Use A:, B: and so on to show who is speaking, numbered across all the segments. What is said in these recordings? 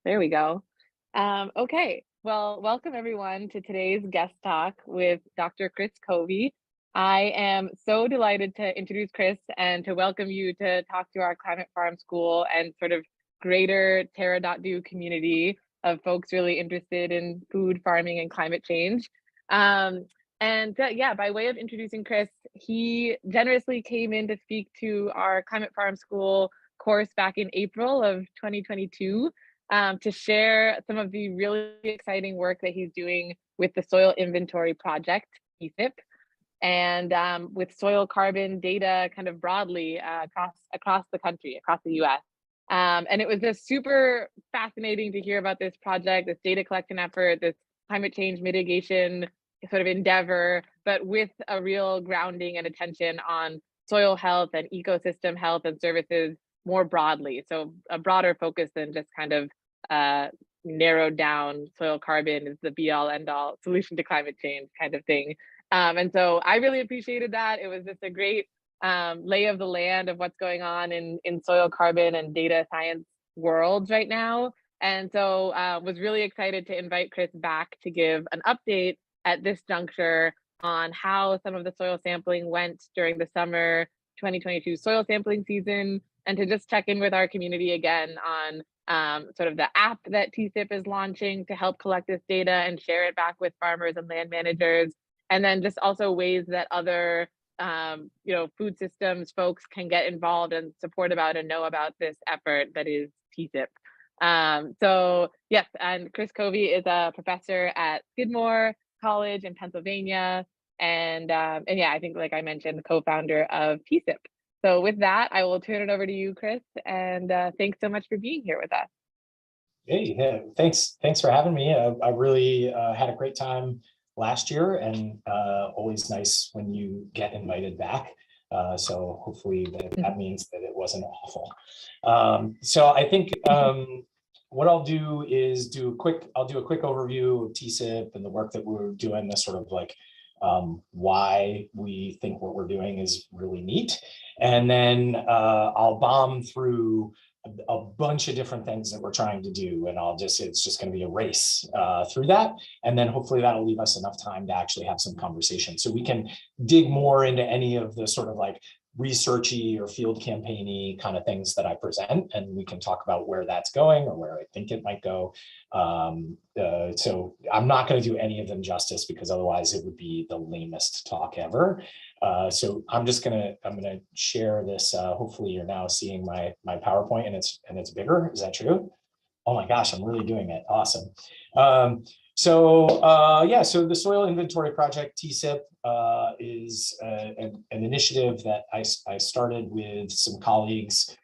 A: There we go. Okay, well, welcome everyone to today's guest talk with Dr. Kris Covey. I am so delighted to introduce Kris and to welcome you to talk to our Climate Farm School and sort of greater Terra.do community of folks really interested in food, farming, and climate change. Yeah, by way of introducing Kris, he generously came in to speak to our Climate Farm School course back in April of 2022 to share some of the really exciting work that he's doing with the Soil Inventory Project, PSIP, and with soil carbon data kind of broadly across the country, across the US. And it was just super fascinating to hear about this project, this data collection effort, this climate change mitigation sort of endeavor, but with a real grounding and attention on soil health and ecosystem health and services more broadly. So a broader focus than just kind of narrowed down soil carbon is the be all end all solution to climate change kind of thing. And so I really appreciated that. It was just a great lay of the land of what's going on in soil carbon and data science worlds right now. And so was really excited to invite Kris back to give an update at this juncture on how some of the soil sampling went during the summer 2022 soil sampling season, and to just check in with our community again on sort of the app that TSIP is launching to help collect this data and share it back with farmers and land managers. And then just also ways that other food systems folks can get involved and support about and know about this effort that is TSIP. So yes, and Kris Covey is a professor at Skidmore College in Pennsylvania. And yeah, I think, like I mentioned, the co-founder of TSIP. So with that, I will turn it over to you, Kris, and thanks so much for being here with us.
B: Hey, yeah, thanks for having me. I really had a great time last year, and always nice when you get invited back. So hopefully that means that it wasn't awful. So I think what I'll do is do a quick overview of TSIP and the work that we're doing, the sort of like why we think what we're doing is really neat. And then I'll bomb through a bunch of different things that we're trying to do. And it's just going to be a race through that. And then hopefully that'll leave us enough time to actually have some conversation. So we can dig more into any of the sort of like researchy or field campaigny kind of things that I present, and we can talk about where that's going or where I think it might go. So I'm not going to do any of them justice, because otherwise it would be the lamest talk ever. So I'm gonna share this. Hopefully you're now seeing my PowerPoint and it's bigger. Is that true? Oh my gosh, I'm really doing it. Awesome. So the Soil Inventory Project, TSIP, is an initiative that I started with some colleagues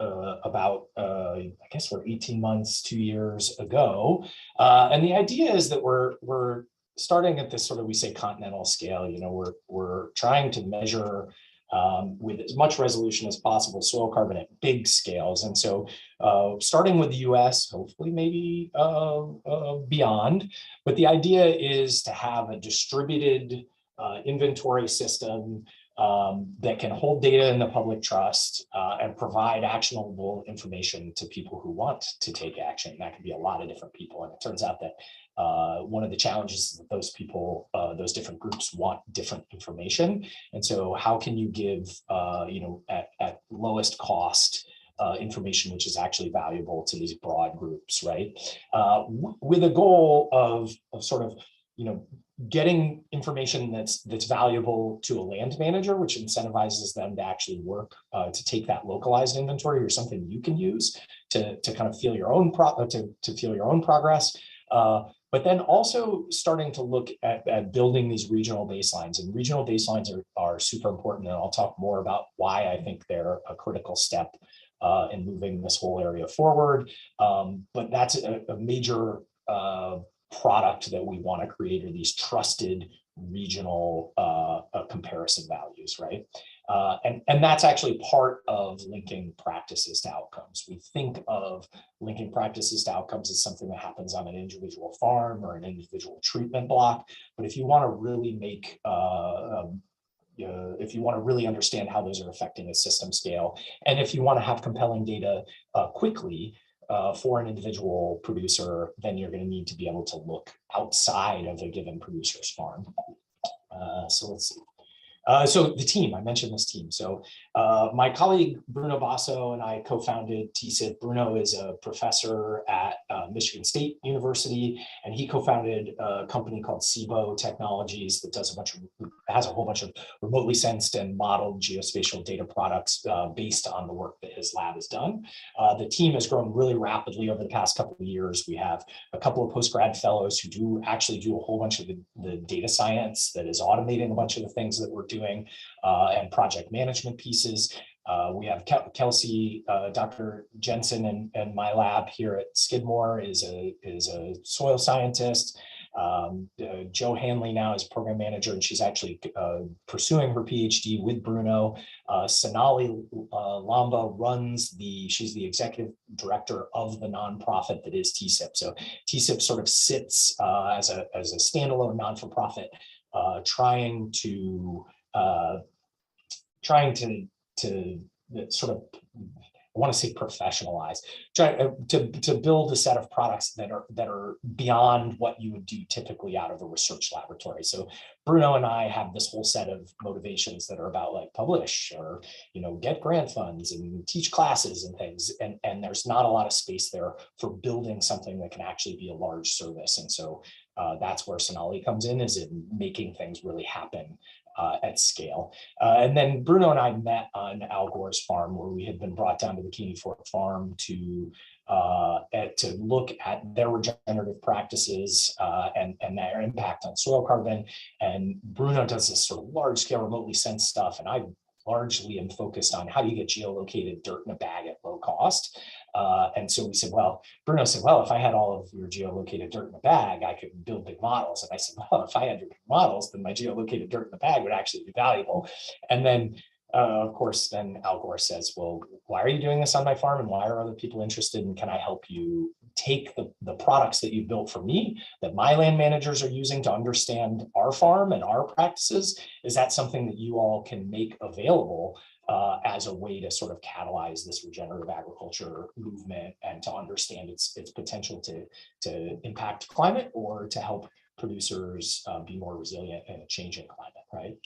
B: about, I guess we're 18 months, 2 years ago. And the idea is that we're starting at this sort of, we say, continental scale. You know, we're trying to measure with as much resolution as possible soil carbon at big scales. And so starting with the US, hopefully maybe beyond, but the idea is to have a distributed inventory system that can hold data in the public trust and provide actionable information to people who want to take action. That could be a lot of different people. And it turns out that one of the challenges is that those people, those different groups want different information. And so how can you give, at lowest cost, information which is actually valuable to these broad groups, right? With a goal of sort of, getting information that's valuable to a land manager, which incentivizes them to actually work to take that localized inventory or something you can use to kind of feel your own feel your own progress. But then also starting to look at building these regional baselines, and regional baselines are super important. And I'll talk more about why I think they're a critical step in moving this whole area forward. But that's a major product that we want to create, are these trusted regional comparison values, right? And that's actually part of linking practices to outcomes. We think of linking practices to outcomes as something that happens on an individual farm or an individual treatment block. But if you want to really make if you want to really understand how those are affecting a system scale, and if you want to have compelling data quickly, for an individual producer, then you're going to need to be able to look outside of a given producer's farm. So let's see. So the team, I mentioned this team. So my colleague Bruno Basso and I co-founded TSIP. Bruno is a professor at Michigan State University, and he co-founded a company called SIBO Technologies that has a whole bunch of remotely sensed and modeled geospatial data products based on the work that his lab has done. The team has grown really rapidly over the past couple of years. We have a couple of postgrad fellows who actually do a whole bunch of the data science that is automating a bunch of the things that we're doing, and project management pieces. We have Kelsey, Dr. Jensen, and my lab here at Skidmore is a soil scientist. Joe Hanley now is program manager, and she's actually pursuing her PhD with Bruno. Sonali Lamba she's the executive director of the nonprofit that is TSIP. So TSIP sort of sits as a standalone non-for-profit, trying to sort of, I want to say professionalize, try to build a set of products that are beyond what you would do typically out of a research laboratory. So Bruno and I have this whole set of motivations that are about like publish or, get grant funds and teach classes and things. And there's not a lot of space there for building something that can actually be a large service. And so that's where Sonali comes in, is in making things really happen at scale. And then Bruno and I met on Al Gore's farm, where we had been brought down to the Keeney Fork farm to look at their regenerative practices and their impact on soil carbon. And Bruno does this sort of large scale remotely sensed stuff, and I largely am focused on how do you get geolocated dirt in a bag at low cost. And so we said, Bruno said, if I had all of your geolocated dirt in a bag, I could build big models. And I said, if I had your big models, then my geolocated dirt in the bag would actually be valuable. And then, of course, then Al Gore says, why are you doing this on my farm? And why are other people interested? And can I help you take the products that you've built for me, that my land managers are using to understand our farm and our practices? Is that something that you all can make available as a way to sort of catalyze this regenerative agriculture movement and to understand its potential to impact climate or to help producers be more resilient in a changing climate, right?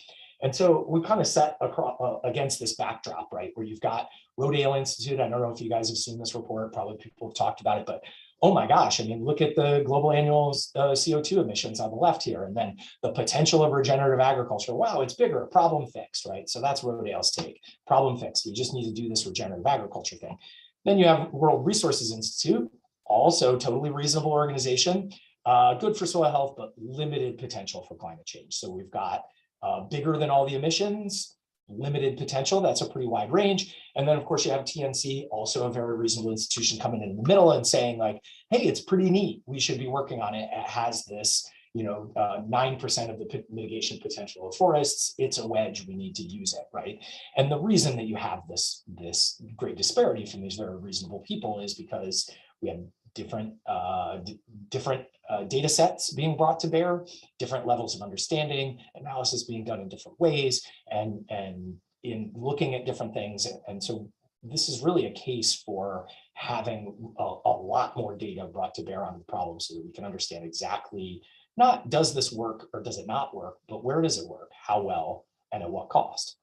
B: And so we kind of set across, against this backdrop, right, where you've got Rodale Institute. I don't know if you guys have seen this report, probably people have talked about it, but oh my gosh, I mean, look at the global annual CO2 emissions on the left here, and then the potential of regenerative agriculture. Wow, it's bigger, problem fixed, right? So that's Rodale's take, problem fixed. We just need to do this regenerative agriculture thing. Then you have World Resources Institute, also totally reasonable organization, good for soil health, but limited potential for climate change. So we've got bigger than all the emissions, limited potential. That's a pretty wide range. And then of course you have TNC, also a very reasonable institution, coming in the middle and saying like, hey, it's pretty neat, we should be working on it. It has this 9% of the mitigation potential of forests. It's a wedge, we need to use it, right? And the reason that you have this great disparity from these very reasonable people is because we have different data sets being brought to bear, different levels of understanding, analysis being done in different ways, and in looking at different things. And so this is really a case for having a lot more data brought to bear on the problem so that we can understand exactly, not does this work or does it not work, but where does it work, how well, and at what cost.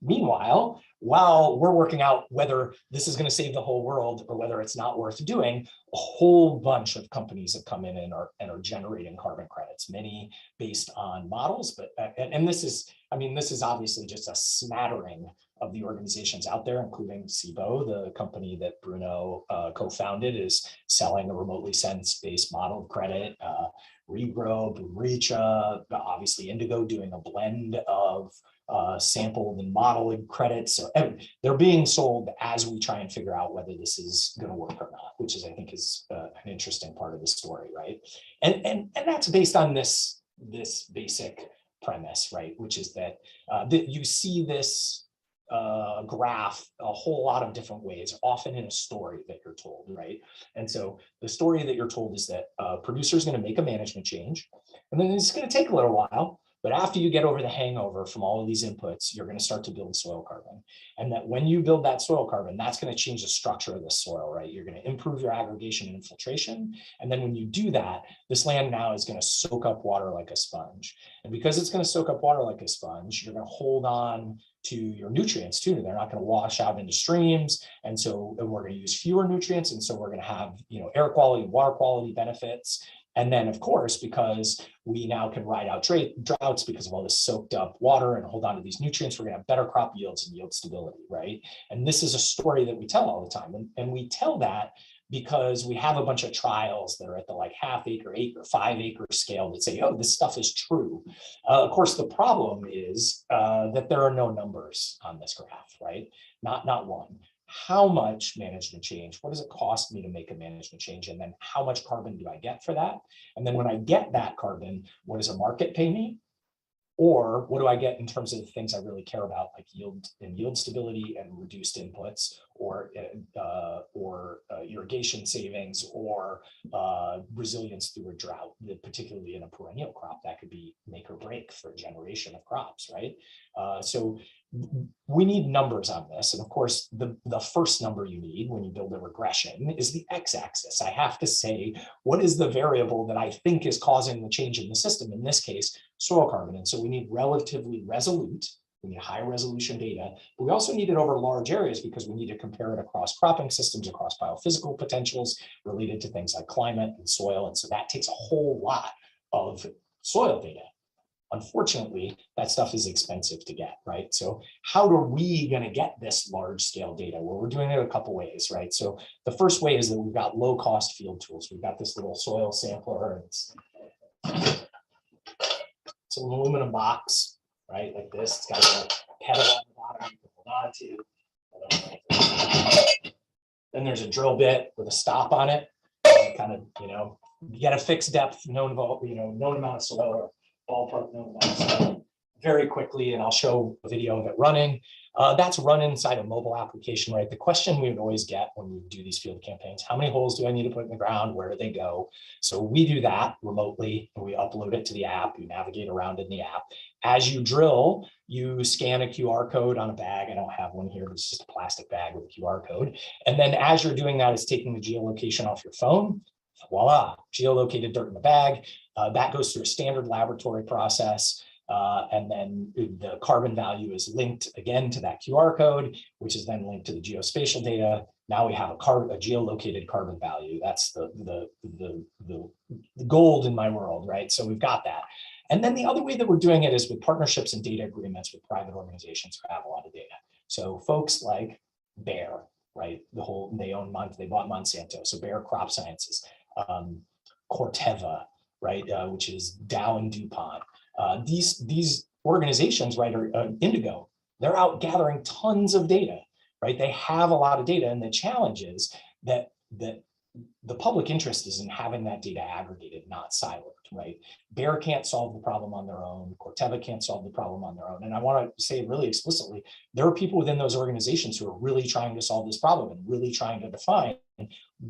B: Meanwhile, while we're working out whether this is going to save the whole world or whether it's not worth doing, a whole bunch of companies have come in and are generating carbon credits, many based on models. But this is obviously just a smattering of the organizations out there, including SIBO, the company that Bruno co-founded, is selling a remotely sensed-based model of credit. Regrow, Blue Richa, obviously Indigo doing a blend of sampled and modeling credits. So they're being sold as we try and figure out whether this is going to work or not, which is, I think, is an interesting part of the story, right? And that's based on this basic premise, right? Which is that you see this graph a whole lot of different ways, often in a story that you're told, right? And so the story that you're told is that a producer is going to make a management change, and then it's going to take a little while, But after you get over the hangover from all of these inputs, you're going to start to build soil carbon. And that when you build that soil carbon, that's going to change the structure of the soil, right? You're going to improve your aggregation and infiltration. And then when you do that, this land now is going to soak up water like a sponge. And because it's going to soak up water like a sponge, you're going to hold on to your nutrients too. They're not going to wash out into streams. And so we're going to use fewer nutrients. And so we're going to have, air quality, water quality benefits. And then, of course, because we now can ride out droughts because of all this soaked up water and hold on to these nutrients, we're going to have better crop yields and yield stability, right? And this is a story that we tell all the time. And we tell that because we have a bunch of trials that are at the like half-acre, 5-acre scale that say, oh, this stuff is true. Of course, the problem is that there are no numbers on this graph, right? Not one. How much management change? What does it cost me to make a management change? And then how much carbon do I get for that? And then when I get that carbon, what does a market pay me? Or what do I get in terms of the things I really care about, like yield stability and reduced inputs, or irrigation savings, or resilience through a drought, particularly in a perennial crop that could be make or break for a generation of crops, right? So we need numbers on this. And of course, the first number you need when you build a regression is the x-axis. I have to say, what is the variable that I think is causing the change in the system? In this case, soil carbon. And so we need relatively resolute, we need high resolution data, but we also need it over large areas because we need to compare it across cropping systems, across biophysical potentials related to things like climate and soil. And so that takes a whole lot of soil data. Unfortunately, that stuff is expensive to get, right? So how are we going to get this large scale data? Well, we're doing it a couple ways, right? So the first way is that we've got low cost field tools. We've got this little soil sampler. It's an aluminum box, right? Like this. It's got a pedal on the bottom you can hold on to. Then there's a drill bit with a stop on it. Kind of, you get a fixed depth, known amount of soil, or ballpark known amount of soil very quickly, and I'll show a video of it running. That's run inside a mobile application, right? The question we would always get when we do these field campaigns, how many holes do I need to put in the ground? Where do they go? So we do that remotely, and we upload it to the app. You navigate around in the app. As you drill, you scan a QR code on a bag. I don't have one here, but it's just a plastic bag with a QR code. And then as you're doing that, it's taking the geolocation off your phone. Voila, geolocated dirt in the bag. That goes through a standard laboratory process. And then the carbon value is linked again to that QR code, which is then linked to the geospatial data. Now we have a geolocated carbon value. That's the gold in my world, right? So we've got that. And then the other way that we're doing it is with partnerships and data agreements with private organizations who have a lot of data. So folks like Bayer, right? They bought Monsanto. So Bayer Crop Sciences, Corteva, right? Which is Dow and DuPont. These organizations, right, are Indigo. They're out gathering tons of data, right? They have a lot of data, and the challenge is that the public interest is in having that data aggregated, not siloed, right? Bayer can't solve the problem on their own. Corteva can't solve the problem on their own. And I want to say really explicitly, there are people within those organizations who are really trying to solve this problem and really trying to define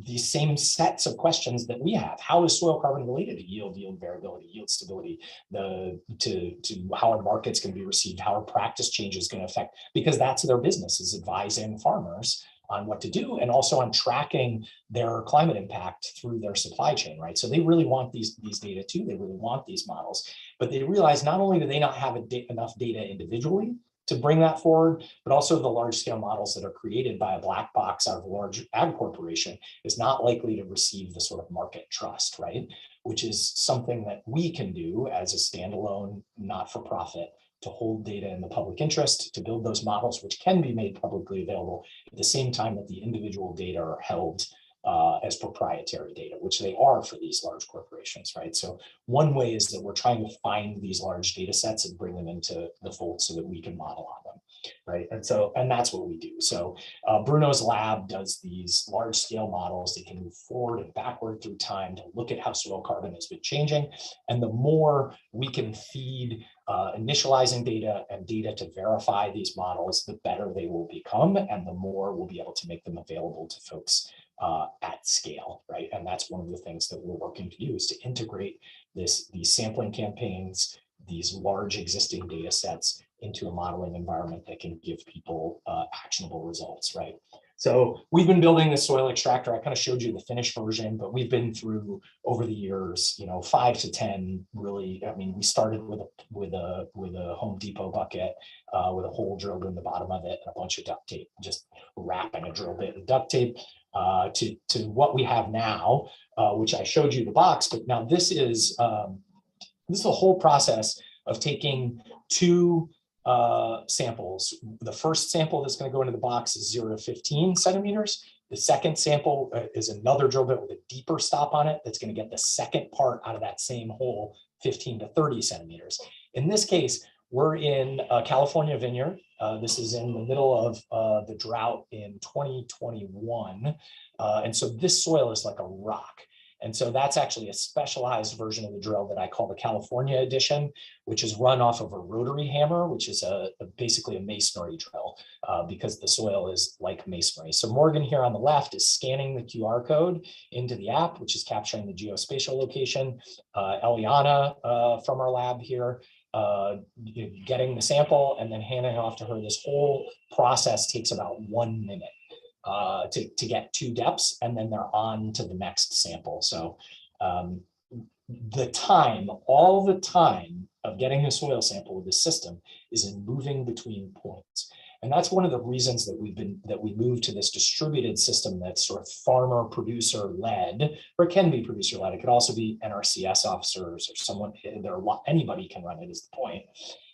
B: these same sets of questions that we have. How is soil carbon related to yield variability, yield stability, to how our markets can be received, how our practice changes going to affect, because that's their business, is advising farmers on what to do, and also on tracking their climate impact through their supply chain, right? So they really want these data too. They really want these models, but they realize not only do they not have enough data individually to bring that forward, but also the large scale models that are created by a black box out of a large ag corporation is not likely to receive the sort of market trust, right? Which is something that we can do as a standalone, not-for-profit, to hold data in the public interest, to build those models, which can be made publicly available at the same time that the individual data are held as proprietary data, which they are for these large corporations, right? So one way is that we're trying to find these large data sets and bring them into the fold so that we can model on them, right? And that's what we do. So Bruno's lab does these large scale models. They can move forward and backward through time to look at how soil carbon has been changing. And the more we can feed initializing data and data to verify these models, the better they will become, and the more we'll be able to make them available to folks at scale, right? And that's one of the things that we're working to do, is to integrate these sampling campaigns these large existing data sets into a modeling environment that can give people actionable results, right? So we've been building this soil extractor. I kind of showed you the finished version, but we've been through over the years, 5 to 10 really. I mean, we started with a Home Depot bucket with a hole drilled in the bottom of it and a bunch of duct tape, just wrapping a drill bit in duct tape to what we have now, which I showed you the box. But now this is a whole process of taking two samples. The first sample that's going to go into the box is 0 to 15 centimeters. The second sample is another drill bit with a deeper stop on it that's going to get the second part out of that same hole, 15 to 30 centimeters. In this case, we're in a California vineyard. This is in the middle of the drought in 2021. And so this soil is like a rock. And so that's actually a specialized version of the drill that I call the California edition, which is run off of a rotary hammer, which is basically a masonry drill because the soil is like masonry. So Morgan here on the left is scanning the QR code into the app, which is capturing the geospatial location. Eliana from our lab here, getting the sample and then handing off to her. This whole process takes about 1 minute. To get 2 depths, and then they're on to the next sample. So all the time of getting a soil sample with this system is in moving between points. And that's one of the reasons that we moved to this distributed system that's sort of farmer producer led, or it can be producer led. It could also be NRCS officers or someone, anybody can run it, is the point,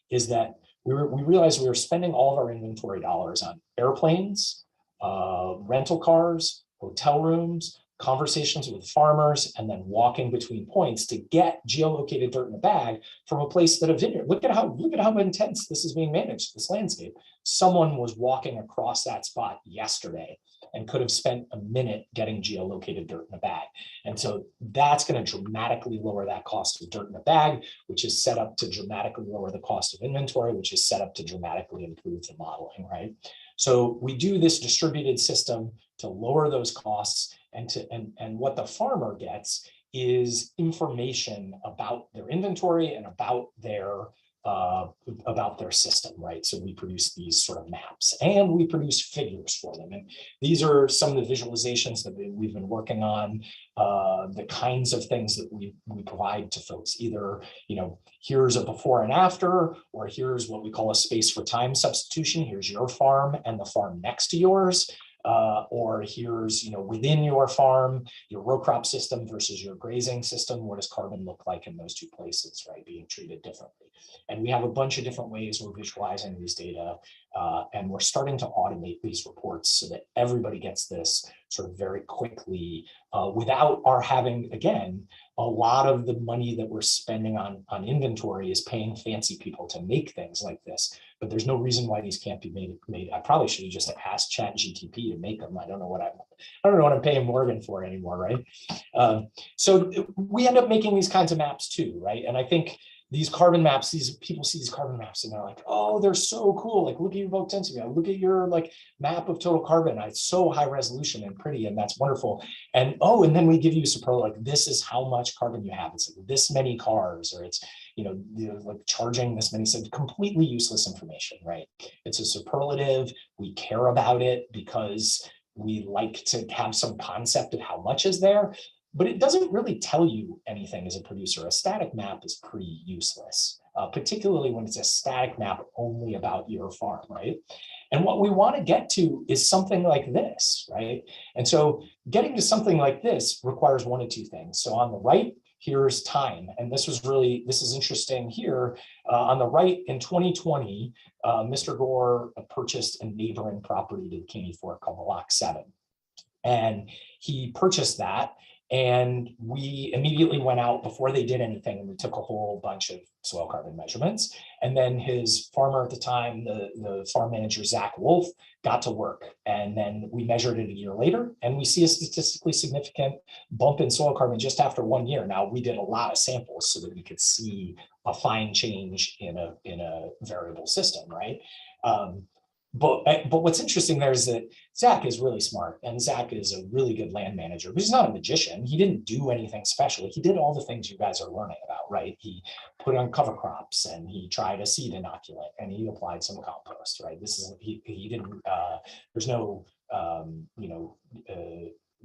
B: is that we realized we were spending all of our inventory dollars on airplanes, rental cars, hotel rooms, conversations with farmers, and then walking between points to get geolocated dirt in a bag from a place that a vineyard. Look at how intense this is being managed, this landscape. Someone was walking across that spot yesterday and could have spent a minute getting geolocated dirt in a bag. And so that's going to dramatically lower that cost of dirt in a bag, which is set up to dramatically lower the cost of inventory, which is set up to dramatically improve the modeling, right? So we do this distributed system to lower those costs, and what the farmer gets is information about their inventory and about their system, right? So we produce these sort of maps and we produce figures for them. And these are some of the visualizations that we've been working on, the kinds of things that we provide to folks. Either, here's a before and after, or here's what we call a space for time substitution. Here's your farm and the farm next to yours. Or here's, within your farm, your row crop system versus your grazing system. What does carbon look like in those two places, right? Being treated differently. And we have a bunch of different ways we're visualizing these data. And we're starting to automate these reports so that everybody gets this sort of very quickly without our having, again, a lot of the money that we're spending on inventory is paying fancy people to make things like this. But there's no reason why these can't be made. I probably should have just asked ChatGPT to make them. I don't know what I'm paying Morgan for anymore, right? So we end up making these kinds of maps too, right? And I think these carbon maps, these people see these carbon maps and they're like, oh, they're so cool. Like, look at your vote density. Look at your map of total carbon. It's so high resolution and pretty, and that's wonderful. And then we give you a superlative, this is how much carbon you have. It's like this many cars, or it's, like charging this many, so completely useless information, right? It's a superlative. We care about it because we like to have some concept of how much is there. But it doesn't really tell you anything as a producer. A static map is pretty useless, particularly when it's a static map only about your farm, right? And what we want to get to is something like this, right? And so getting to something like this requires one of two things. So on the right, here's time. And this is interesting here. On the right, in 2020, Mr. Gore purchased a neighboring property to the Caney Fork called the Lock 7. And he purchased that. And we immediately went out before they did anything, and we took a whole bunch of soil carbon measurements. And then his farmer at the time, the farm manager, Zach Wolf, got to work. And then we measured it a year later, and we see a statistically significant bump in soil carbon just after 1 year. Now, we did a lot of samples so that we could see a fine change in a variable system, right? but what's interesting there is that Zach is really smart, and Zach is a really good land manager, but he's not a magician. He didn't do anything special. He did all the things you guys are learning about, right? He put on cover crops, and he tried a seed inoculant, and he applied some compost, right? This is he didn't. There's no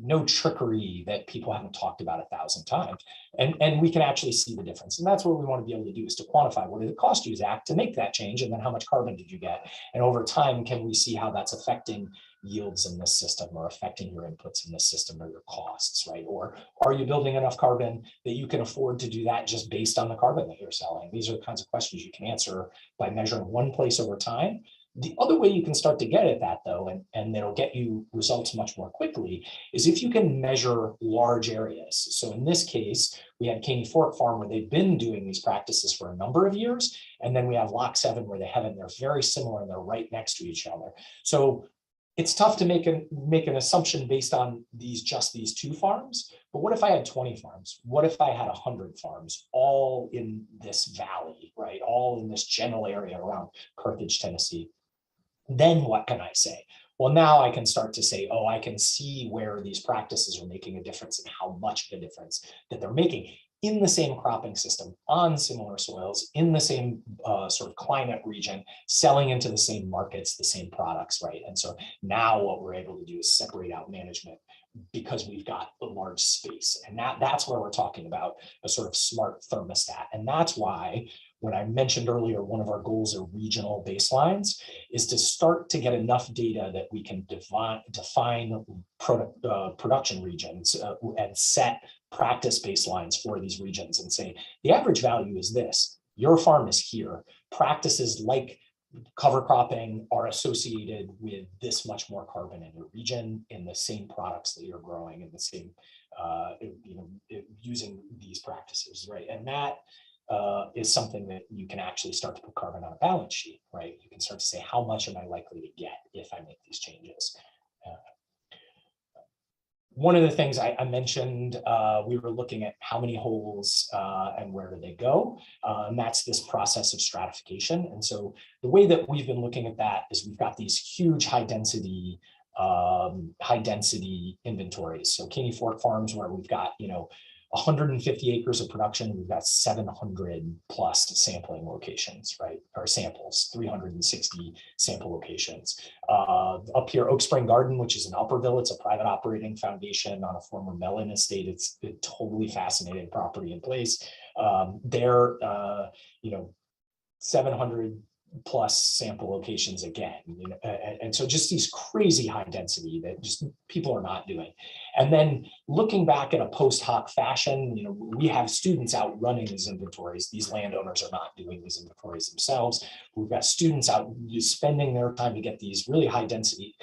B: no trickery that people haven't talked about 1,000 times. And we can actually see the difference. And that's what we want to be able to do, is to quantify what did it cost you, Zach, to make that change, and then how much carbon did you get? And over time, can we see how that's affecting yields in this system, or affecting your inputs in this system, or your costs, right? Or are you building enough carbon that you can afford to do that just based on the carbon that you're selling? These are the kinds of questions you can answer by measuring one place over time. The other way you can start to get at that, though, and it'll get you results much more quickly, is if you can measure large areas. So in this case, we had Caney Fork Farm, where they've been doing these practices for a number of years. And then we have Lock 7, where they haven't. They're very similar, and they're right next to each other. So it's tough to make an assumption based on just these 2 farms. But what if I had 20 farms? What if I had 100 farms, all in this valley, right? All in this general area around Carthage, Tennessee? Then what can I say? Well, now I can start to say, oh, I can see where these practices are making a difference, and how much of a difference that they're making in the same cropping system, on similar soils, in the same sort of climate region, selling into the same markets, the same products, right? And so now what we're able to do is separate out management, because we've got a large space. And that's where we're talking about a sort of smart thermostat. And that's why, when I mentioned earlier, one of our goals are regional baselines, is to start to get enough data that we can define production regions and set practice baselines for these regions, and say, the average value is this. Your farm is here. Practices like cover cropping are associated with this much more carbon in your region, in the same products that you're growing, in the same, using these practices, right? And that is something that you can actually start to put carbon on a balance sheet, right? You can start to say, how much am I likely to get if I make these changes? One of the things I mentioned, we were looking at how many holes and where do they go, and that's this process of stratification. And so the way that we've been looking at that is, we've got these huge high density inventories. So Caney Fork Farms, where we've got 150 acres of production, we've got 700 plus sampling locations, right? Or samples, 360 sample locations. Up here, Oak Spring Garden, which is in Upperville, it's a private operating foundation on a former melon estate. It's a totally fascinating property and place. They're 700 plus sample locations again, and so just these crazy high density that just people are not doing. And then looking back at a post hoc fashion, we have students out running these inventories. These landowners are not doing these inventories themselves. We've got students out spending their time to get these really high density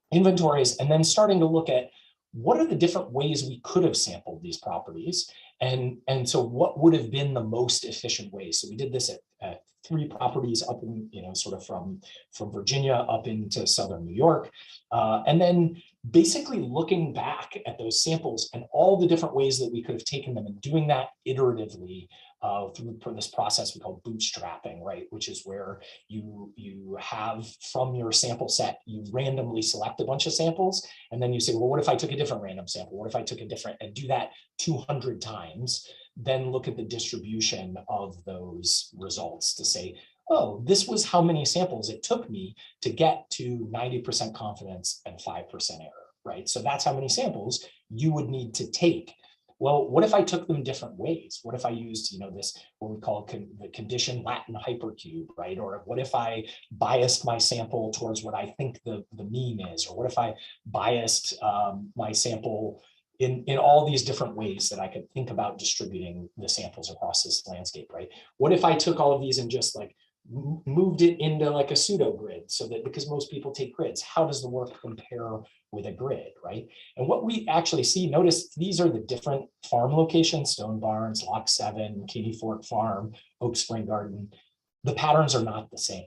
B: inventories, and then starting to look at what are the different ways we could have sampled these properties. And so what would have been the most efficient way? So we did this at 3 properties up in, sort of from Virginia up into Southern New York. And then basically looking back at those samples and all the different ways that we could have taken them, and doing that iteratively through this process we call bootstrapping, right? Which is where you have, from your sample set, you randomly select a bunch of samples, and then you say, well, what if I took a different random sample? What if I took a different, and do that 200 times, then look at the distribution of those results to say, oh, this was how many samples it took me to get to 90% confidence and 5% error, right? So that's how many samples you would need to take. Well, what if I took them different ways? What if I used, this, what we call the condition Latin hypercube, right? Or what if I biased my sample towards what I think the mean is? Or what if I biased my sample in all these different ways that I could think about distributing the samples across this landscape, right? What if I took all of these and just like moved it into like a pseudo grid, so that, because most people take grids, how does the work compare with a grid, right? And what we actually see, notice these are the different farm locations: Stone Barns, Lock 7, Caney Fork Farm, Oak Spring Garden. The patterns are not the same.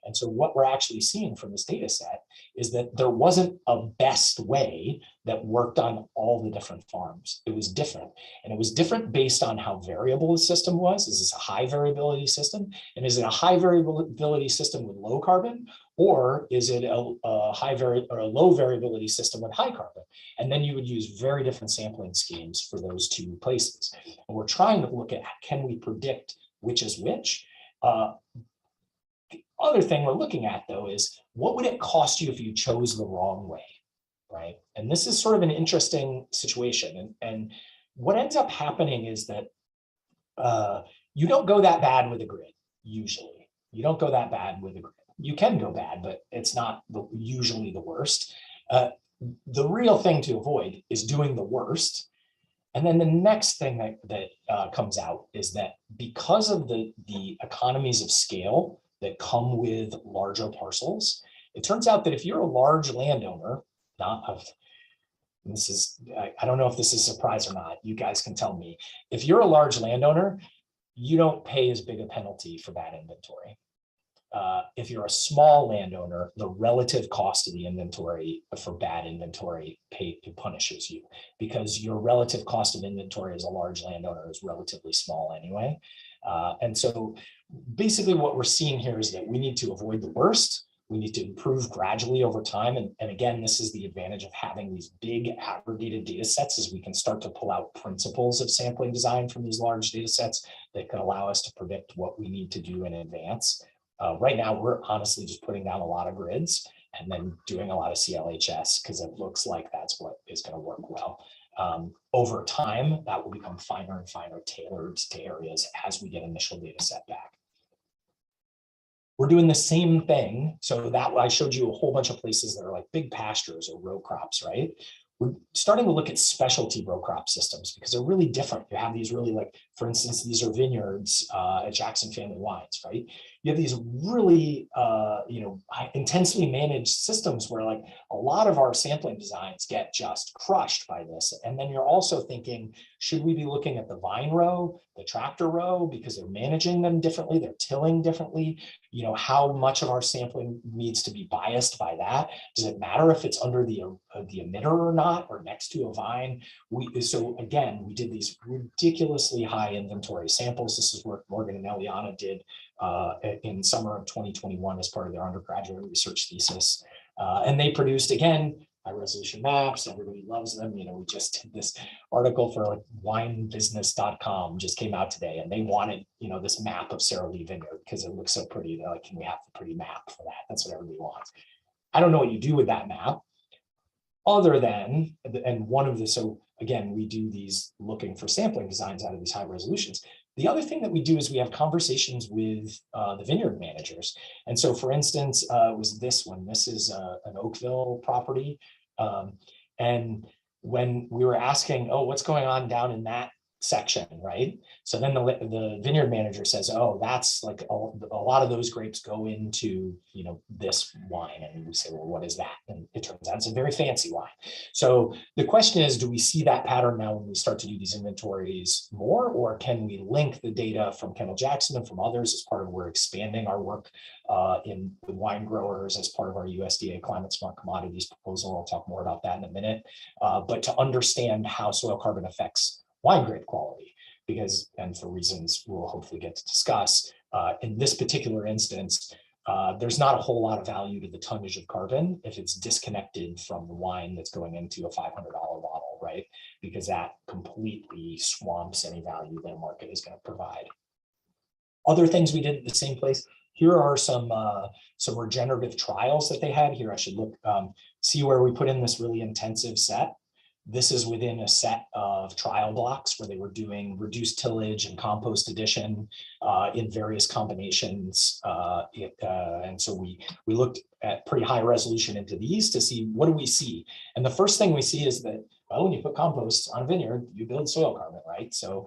B: And so what we're actually seeing from this data set is that there wasn't a best way that worked on all the different farms. It was different. And it was different based on how variable the system was. Is this a high variability system? And is it a high variability system with low carbon? Or is it a low variability system with high carbon? And then you would use very different sampling schemes for those two places. And we're trying to look at, can we predict which is which? The other thing we're looking at, though, is what would it cost you if you chose the wrong way, right? And this is sort of an interesting situation. And what ends up happening is that you don't go that bad with a grid, usually. You don't go that bad with a grid. You can go bad, but it's not usually the worst. The real thing to avoid is doing the worst. And then the next thing that comes out is that because of the economies of scale that come with larger parcels, it turns out that if you're a large landowner, I don't know if this is a surprise or not, you guys can tell me. If you're a large landowner, you don't pay as big a penalty for bad inventory. If you're a small landowner, the relative cost of the inventory for bad inventory punishes you, because your relative cost of inventory as a large landowner is relatively small anyway. And so basically what we're seeing here is that we need to avoid the worst. We need to improve gradually over time. And again, this is the advantage of having these big aggregated data sets, is we can start to pull out principles of sampling design from these large data sets that can allow us to predict what we need to do in advance. Right now, we're honestly just putting down a lot of grids and then doing a lot of CLHS because it looks like that's what is going to work well. Over time, that will become finer and finer, tailored to areas as we get initial data set back. We're doing the same thing. So that I showed you a whole bunch of places that are like big pastures or row crops, right? We're starting to look at specialty row crop systems because they're really different. You have these really, like, for instance, these are vineyards at Jackson Family Wines, right? You have these really, intensely managed systems where, like, a lot of our sampling designs get just crushed by this. And then you're also thinking, should we be looking at the vine row, the tractor row, because they're managing them differently, they're tilling differently? You know, how much of our sampling needs to be biased by that? Does it matter if it's under the emitter or not, or next to a vine? So again, we did these ridiculously high inventory samples. This is what Morgan and Eliana did in summer of 2021 as part of their undergraduate research thesis. And they produced, again, high resolution maps. Everybody loves them. You know, we just did this article for, like, winebusiness.com just came out today, and they wanted, this map of Sara Lee Vineyard because it looks so pretty. They're like, can we have the pretty map for that? That's what everybody wants. I don't know what you do with that map other than, and one of the, so again, we do these looking for sampling designs out of these high resolutions. The other thing that we do is we have conversations with the vineyard managers. And so, for instance, it was this one. This is an Oakville property. And when we were asking, oh, what's going on down in that section, right? So then the vineyard manager says, oh, that's like a lot of those grapes go into, this wine. And we say, well, what is that? And it turns out it's a very fancy wine. So the question is, do we see that pattern now when we start to do these inventories more, or can we link the data from Kendall Jackson and from others as part of, we're expanding our work in the wine growers as part of our USDA Climate Smart Commodities proposal. I'll talk more about that in a minute, but to understand how soil carbon affects wine grape quality, because, and for reasons we'll hopefully get to discuss, in this particular instance, there's not a whole lot of value to the tonnage of carbon if it's disconnected from the wine that's going into a $500 bottle, right? Because that completely swamps any value that a market is going to provide. Other things we did at the same place, here are some regenerative trials that they had. Here I should look, see where we put in this really intensive set. This is within a set of trial blocks where they were doing reduced tillage and compost addition in various combinations. And so we looked at pretty high resolution into these to see, what do we see? And the first thing we see is that, well, when you put compost on a vineyard, you build soil carbon, right? So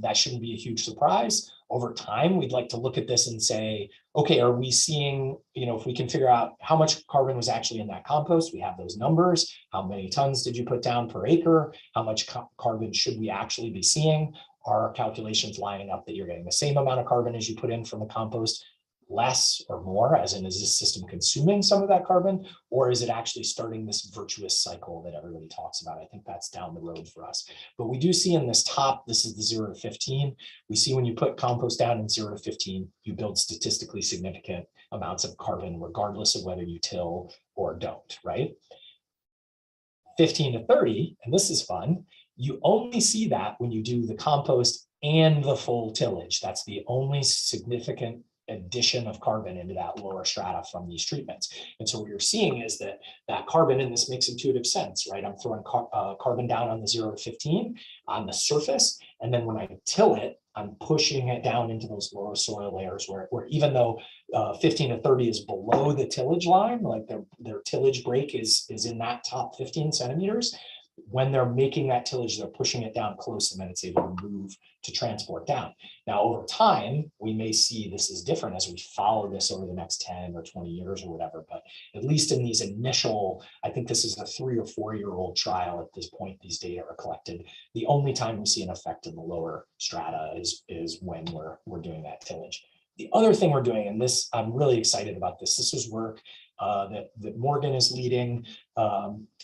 B: that shouldn't be a huge surprise. Over time, we'd like to look at this and say, okay, are we seeing, if we can figure out how much carbon was actually in that compost, we have those numbers. How many tons did you put down per acre? How much carbon should we actually be seeing? Are our calculations lining up that you're getting the same amount of carbon as you put in from the compost? less or more, as in, is this system consuming some of that carbon, or is it actually starting this virtuous cycle that everybody talks about? I think that's down the road for us. But we do see in this top, this is the 0 to 15. We see when you put compost down in 0 to 15, you build statistically significant amounts of carbon, regardless of whether you till or don't, right? 15 to 30, and this is fun, you only see that when you do the compost and the full tillage. That's the only significant addition of carbon into that lower strata from these treatments. And so what you're seeing is that that carbon, and this makes intuitive sense, right? I'm throwing carbon down on the 0 to 15 on the surface, and then when I till it, I'm pushing it down into those lower soil layers where even though 15 to 30 is below the tillage line, like their tillage break is in that top 15 centimeters, when they're making that tillage, they're pushing it down close, and then it's able to move to transport down. Now, over time, we may see this is different as we follow this over the next 10 or 20 years or whatever, but at least in these initial, I think this is a 3 or 4 year old trial at this point, these data are collected. The only time we see an effect in the lower strata is when we're doing that tillage. The other thing we're doing, and this, I'm really excited about this is work that Morgan is leading,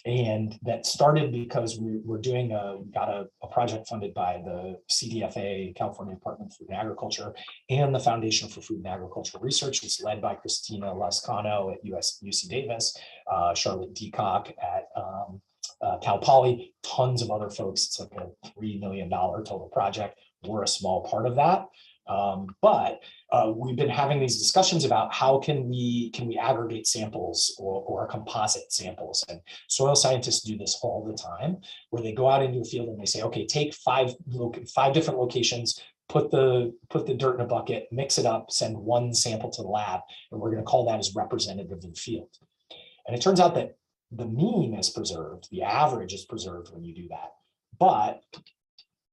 B: and that started because we're doing got a project funded by the CDFA, California Department of Food and Agriculture, and the Foundation for Food and Agricultural Research. It's led by Christina Lascano at UC Davis, Charlotte Deacock at Cal Poly, tons of other folks. It's like a $3 million total project. We're a small part of that. But we've been having these discussions about how can we aggregate samples or composite samples, and soil scientists do this all the time, where they go out into a field and they say, okay, take five different locations, put the dirt in a bucket, mix it up, send one sample to the lab, and we're going to call that as representative of the field. And it turns out that the mean is preserved, the average is preserved when you do that, but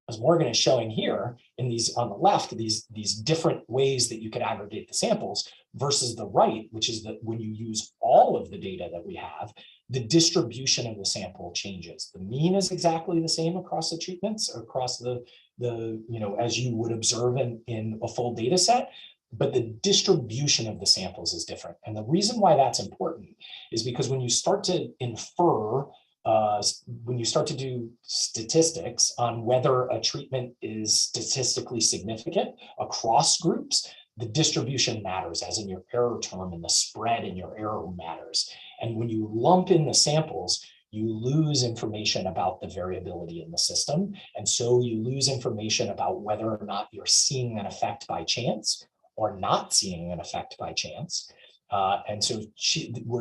B: as Morgan is showing here in these on the left, these different ways that you could aggregate the samples versus the right, which is that when you use all of the data that we have, the distribution of the sample changes. The mean is exactly the same across the treatments, across the as you would observe in a full data set, but the distribution of the samples is different. And the reason why that's important is because when you start to infer when you start to do statistics on whether a treatment is statistically significant across groups, the distribution matters, as in your error term, and the spread in your error matters. And when you lump in the samples, you lose information about the variability in the system. And so you lose information about whether or not you're seeing an effect by chance or not seeing an effect by chance. And so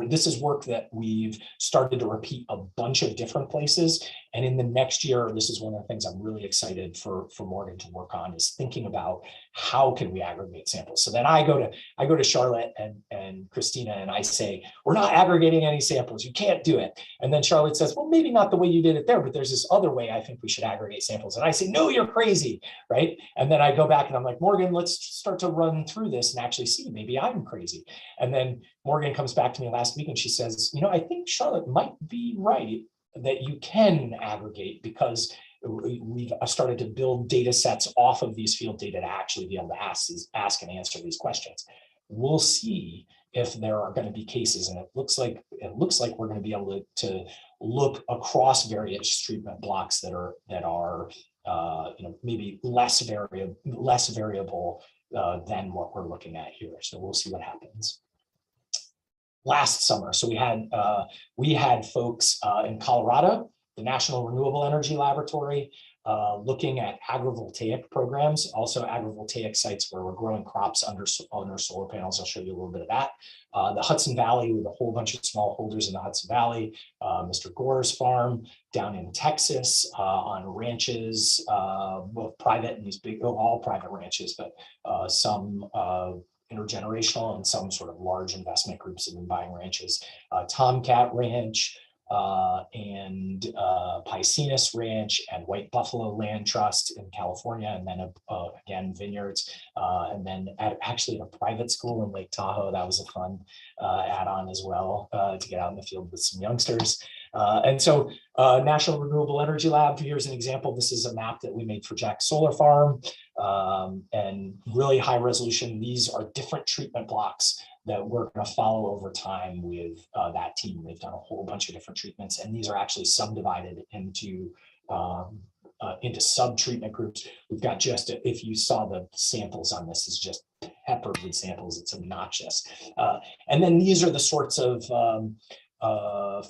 B: this is work that we've started to repeat a bunch of different places. And in the next year, this is one of the things I'm really excited for Morgan to work on, is thinking about how can we aggregate samples. So then I go to Charlotte and Christina, and I say, we're not aggregating any samples, you can't do it. And then Charlotte says, well, maybe not the way you did it there, but there's this other way I think we should aggregate samples. And I say, no, you're crazy, right? And then I go back and I'm like, Morgan, let's start to run through this and actually see, maybe I'm crazy. And then Morgan comes back to me last week and she says, I think Charlotte might be right that you can aggregate, because we've started to build data sets off of these field data to actually be able to ask and answer these questions. We'll see if there are going to be cases, and it looks like we're going to be able to look across various treatment blocks that are maybe less variable than what we're looking at here. So we'll see what happens. Last summer, so we had folks in Colorado, the National Renewable Energy Laboratory, looking at agrivoltaic programs, also agrivoltaic sites where we're growing crops under solar panels. I'll show you a little bit of that. The Hudson Valley, with a whole bunch of smallholders in the Hudson Valley, Mr. Gore's farm down in Texas, on ranches, both private and these big, all private ranches, but some intergenerational and some sort of large investment groups have been buying ranches. Tomcat Ranch, and Piscinus Ranch and White Buffalo Land Trust in California, and then again vineyards, and then actually a private school in Lake Tahoe. That was a fun add-on as well, to get out in the field with some youngsters. And so National Renewable Energy Lab, here's an example. This is a map that we made for Jack's Solar Farm. and really high resolution. These are different treatment blocks that we're going to follow over time with that team. They've done a whole bunch of different treatments, and these are actually subdivided into sub-treatment groups. We've got just, if you saw the samples on this, is just peppered with samples. It's obnoxious. And then these are the sorts of,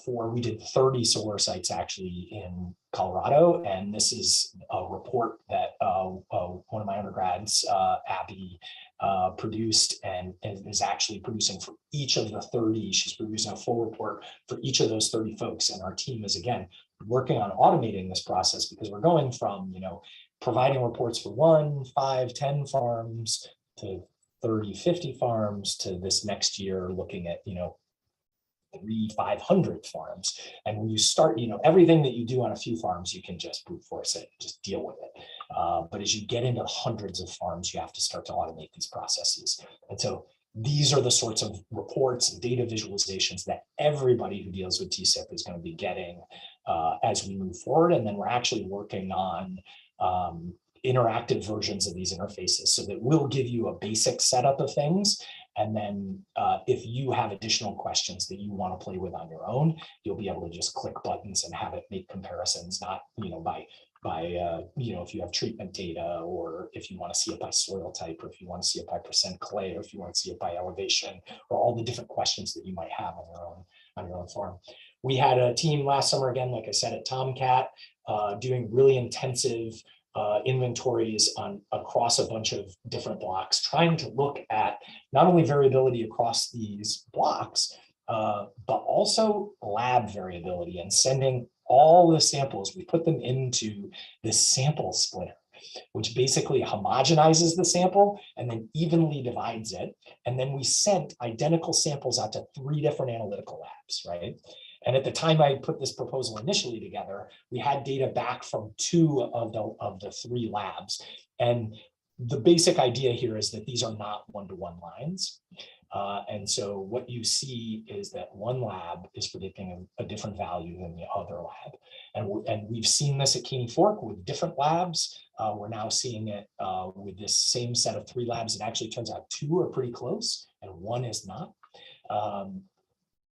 B: we did 30 solar sites actually in Colorado. And this is a report that one of my undergrads, Abby, produced and is actually producing for each of the 30. She's producing a full report for each of those 30 folks. And our team is, again, working on automating this process, because we're going from, providing reports for 1, 5, 10 farms to 30, 50 farms to this next year looking at, 500 farms. And when you start, everything that you do on a few farms, you can just brute force it, just deal with it. But as you get into hundreds of farms, you have to start to automate these processes. And so these are the sorts of reports and data visualizations that everybody who deals with TSIP is going to be getting as we move forward. And then we're actually working on interactive versions of these interfaces so that we'll give you a basic setup of things. And then if you have additional questions that you want to play with on your own, you'll be able to just click buttons and have it make comparisons, not by if you have treatment data, or if you want to see it by soil type, or if you want to see it by percent clay, or if you want to see it by elevation, or all the different questions that you might have on your own farm. We had a team last summer, again, like I said, at Tomcat, doing really intensive inventories across a bunch of different blocks, trying to look at not only variability across these blocks, but also lab variability, and sending all the samples. We put them into this sample splitter, which basically homogenizes the sample and then evenly divides it. And then we sent identical samples out to 3 different analytical labs, right? And at the time I put this proposal initially together, we had data back from 2 of the 3 labs. And the basic idea here is that these are not one-to-one lines. And so what you see is that one lab is predicting a different value than the other lab. And we've seen this at Caney Fork with different labs. We're now seeing it with this same set of 3 labs. It actually turns out 2 are pretty close and 1 is not.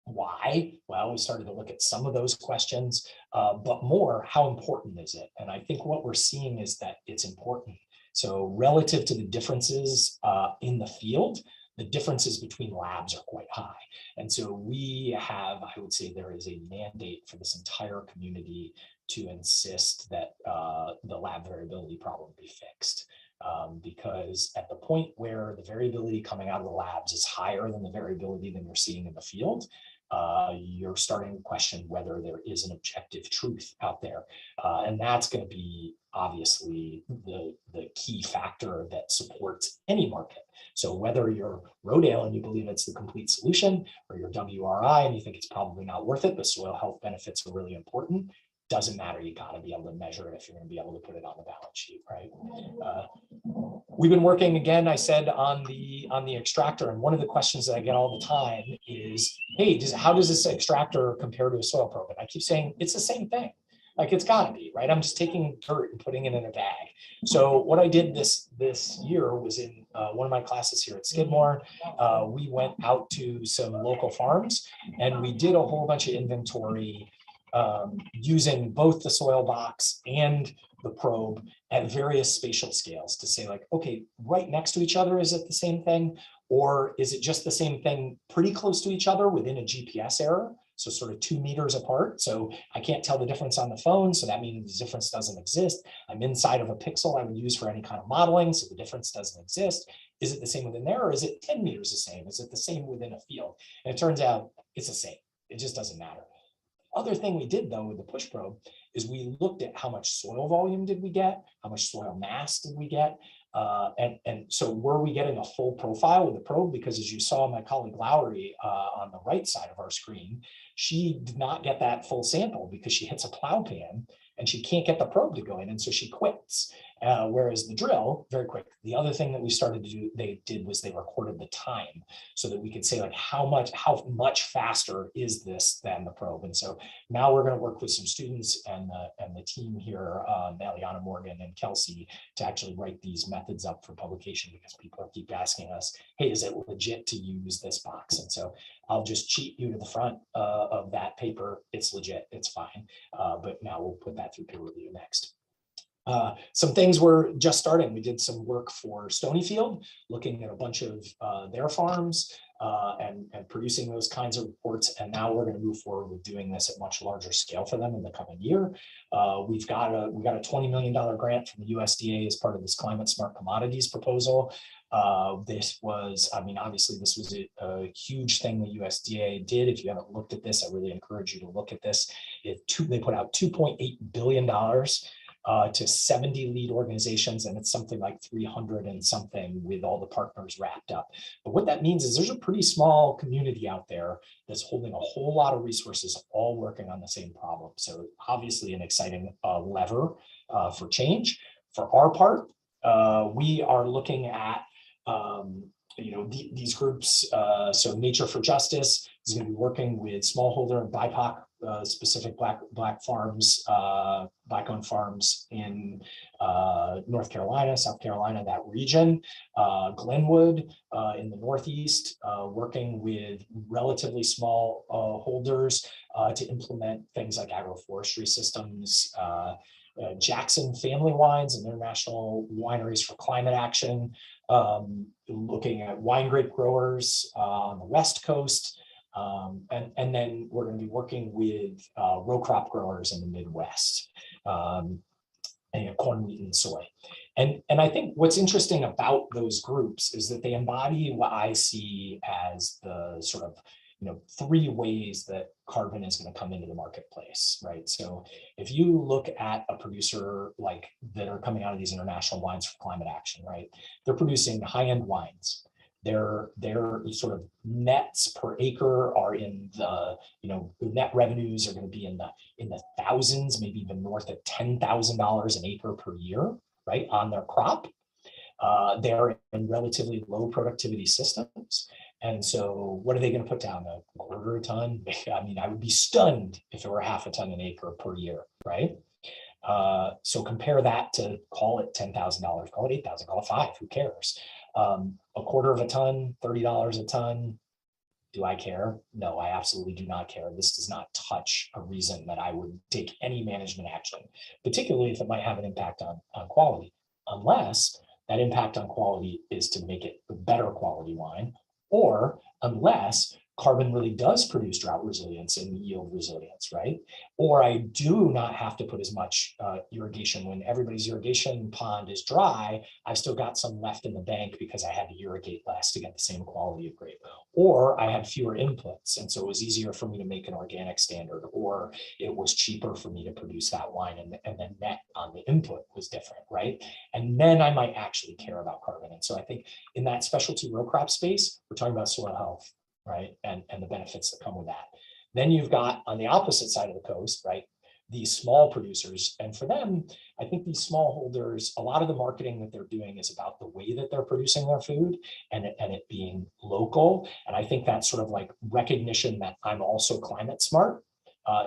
B: Why? Well, we started to look at some of those questions, but more, how important is it? And I think what we're seeing is that it's important. So relative to the differences in the field, the differences between labs are quite high. And so we have, I would say there is a mandate for this entire community to insist that the lab variability problem be fixed. Because at the point where the variability coming out of the labs is higher than the variability than you're seeing in the field, you're starting to question whether there is an objective truth out there. And that's going to be obviously the key factor that supports any market. So whether you're Rodale and you believe it's the complete solution, or you're WRI and you think it's probably not worth it, but soil health benefits are really important, doesn't matter. You got to be able to measure it if you're going to be able to put it on the balance sheet, right? We've been working, again, I said, on the extractor, and one of the questions that I get all the time is, hey, how does this extractor compare to a soil probe? And I keep saying it's the same thing. Like, it's got to be, right? I'm just taking dirt and putting it in a bag. So what I did this year was in one of my classes here at Skidmore. We went out to some local farms and we did a whole bunch of inventory using both the soil box and the probe at various spatial scales to say, like, okay, right next to each other, is it the same thing? Or is it just the same thing pretty close to each other within a GPS error? So sort of 2 meters apart. So I can't tell the difference on the phone. So that means the difference doesn't exist. I'm inside of a pixel I would use for any kind of modeling. So the difference doesn't exist. Is it the same within there, or is it 10 meters the same? Is it the same within a field? And it turns out it's the same. It just doesn't matter. Other thing we did, though, with the push probe is we looked at how much soil volume did we get, how much soil mass did we get, and so were we getting a full profile with the probe? Because as you saw my colleague Lowry on the right side of our screen, she did not get that full sample because she hits a plow pan and she can't get the probe to go in, and so she quits. Whereas the drill, very quick. The other thing that we started to do, they recorded the time so that we could say like how much faster is this than the probe. And so now we're going to work with some students and the team here, Eliana Morgan and Kelsey, to actually write these methods up for publication, because people keep asking us, hey, is it legit to use this box? And so I'll just cheat you to the front of that paper. It's legit, it's fine. But now we'll put that through peer review next. Some things we're just starting. We did some work for Stonyfield, looking at a bunch of their farms and producing those kinds of reports. And now we're going to move forward with doing this at much larger scale for them in the coming year. We got a $20 million grant from the USDA as part of this Climate Smart Commodities proposal. This was, I mean, obviously this was a huge thing the USDA did. If you haven't looked at this, I really encourage you to look at this. They put out $2.8 billion to 70 lead organizations, and it's something like 300 and something with all the partners wrapped up. But what that means is there's a pretty small community out there that's holding a whole lot of resources, all working on the same problem. So obviously an exciting lever for change. For our part, we are looking at these groups. So Nature for Justice is going to be working with smallholder and BIPOC specific black farms, black-owned farms in North Carolina, South Carolina, that region. Glenwood in the Northeast, working with relatively small holders to implement things like agroforestry systems. Jackson Family Wines and International Wineries for Climate Action, looking at wine grape growers on the West Coast. And then we're going to be working with row crop growers in the Midwest, and corn, wheat, and soy. And I think what's interesting about those groups is that they embody what I see as the sort of three ways that carbon is going to come into the marketplace, right? So if you look at a producer like that are coming out of these international wines for climate action, right? They're producing high-end wines. Their sort of nets per acre are in the, net revenues are going to be in the thousands, maybe even north of $10,000 an acre per year, right, on their crop. They're in relatively low productivity systems. And so what are they going to put down? A quarter a ton? I mean, I would be stunned if it were half a ton an acre per year, right? So compare that to, call it $10,000, call it $8,000, call it $5,000, who cares? A quarter of a ton, $30 a ton. Do I care? No, I absolutely do not care. This does not touch a reason that I would take any management action, particularly if it might have an impact on quality, unless that impact on quality is to make it a better quality wine, or unless carbon really does produce drought resilience and yield resilience, right? Or I do not have to put as much irrigation. When everybody's irrigation pond is dry, I've still got some left in the bank because I had to irrigate less to get the same quality of grape. Or I had fewer inputs, and so it was easier for me to make an organic standard, or it was cheaper for me to produce that wine, and the net on the input was different, right? And then I might actually care about carbon. And so I think in that specialty row crop space, we're talking about soil health, right? And the benefits that come with that. Then you've got on the opposite side of the coast, right, these small producers. And for them, I think these smallholders, a lot of the marketing that they're doing is about the way that they're producing their food and it being local. And I think that sort of like recognition that I'm also climate smart